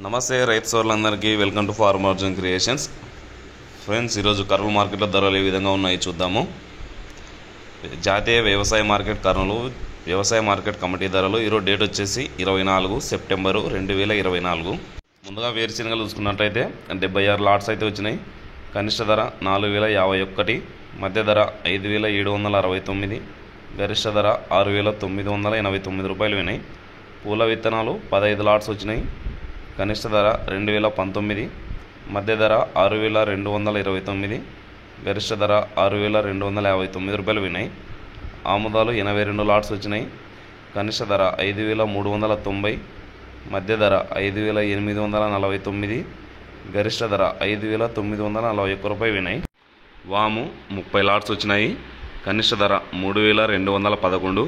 నమస్తే రైతు సోదరులందరికీ welcome to farmer Arjun creations. Friends, ఈరోజు కర్నూలు మార్కెట్లో ధరలు ఏ విధంగా ఉన్నాయి చూద్దాము. జాతీయ వ్యవసాయ మార్కెట్ కర్నూలు వ్యవసాయ మార్కెట్ కమిటీ ధరలు ఈరోజు డేట్ వచ్చేసి 24 సెప్టెంబరు 2024. ముందుగా వేరుశెనగలు చూసుకున్నట్లయితే 76 లాట్స్ అయితే వచ్చినాయి. కనిష్ట ధర 4051, మధ్య ధర 5769, గరిష్ట ధర 6989 రూపాయలు వినాయి. పూల విత్తనాలు 15 లాట్స్ వచ్చినాయి. కనిష్ట ధర 2019, మధ్య ధర 6229, గరిష్ట ధర 6259 రూపాయలు వినాయి. ఆముదాలు 82 లాట్స్ వచ్చినాయి. కనిష్ట ధర 5390, మధ్య ధర 5849, గరిష్ట ధర 5941 రూపాయలు వినాయి. వాము 30 లాట్స్ వచ్చినాయి. కనిష్ట ధర 3211,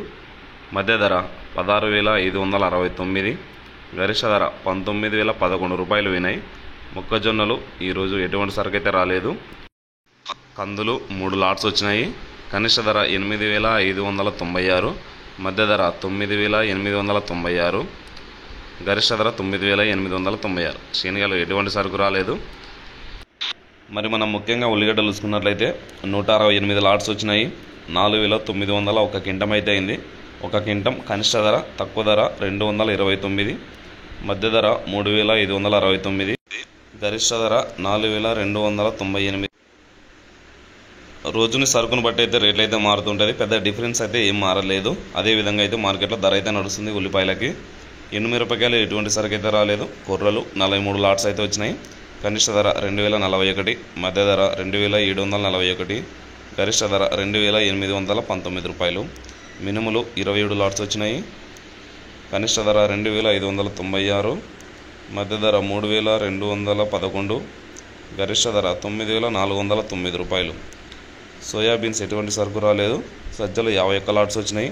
మధ్య ధర 16569, గరిష్ట ధర 19011 రూపాయలు వినాయి. మొక్కజొన్నలు ఈరోజు ఎటువంటి సరుకు అయితే రాలేదు. కందులు 3 లాట్స్ వచ్చినాయి. కనిష్ట ధర 8596, మధ్య ధర 9896, గరిష్ట ధర 9896. శనగలు ఎటువంటి సరుకు రాలేదు. మరి మనం ముఖ్యంగా ఉల్లిగడ్డలు చూసుకున్నట్లయితే 168 లాట్స్ వచ్చినాయి. 4900 ఒక కింటం అయితే అయింది. ఒక కింటం కనిష్ట ధర తక్కువ ధర 229, మధ్య ధర 3569, గరిష్ట ధర 4298. రోజుని సరుకును బట్టి అయితే రేట్లు అయితే మారుతుంటుంది. పెద్ద డిఫరెన్స్ అయితే ఏం మారలేదు. అదేవిధంగా అయితే మార్కెట్లో ధర అయితే నడుస్తుంది. ఉల్లిపాయలకి ఎండుమిరపకాయలు ఎటువంటి సరుకు అయితే రాలేదు. కొర్రలు 43 లాట్స్ అయితే వచ్చినాయి. కనిష్ట ధర 2041, మధ్య ధర 2741, గరిష్ట ధర 2819 రూపాయలు. మినుములు 27 లాట్స్ వచ్చినాయి. కనిష్ట ధర 2596, మధ్య ధర 3211, గరిష్ట ధర 9409 రూపాయలు. సోయాబీన్స్ ఎటువంటి సరుకు రాలేదు. సజ్జలు 51 లాట్స్ వచ్చినాయి.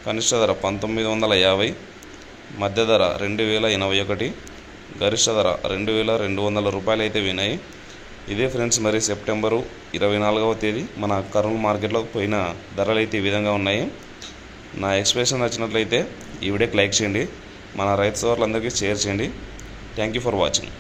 కనిష్ట ధర 1950, మధ్య ధర 2081, గరిష్ట ధర 2200 రూపాయలు అయితే వినాయి. ఇదే ఫ్రెండ్స్, మరి సెప్టెంబరు 24వ తేదీ మన కర్నూలు మార్కెట్లో పోయిన ధరలు అయితే ఈ విధంగా ఉన్నాయి. నా ఎక్స్ప్రెషన్ నచ్చినట్లయితే ఈ వీడియోకి లైక్ చేయండి. మన రైతు సోదరులందరికీ షేర్ చేయండి. Thank you for watching.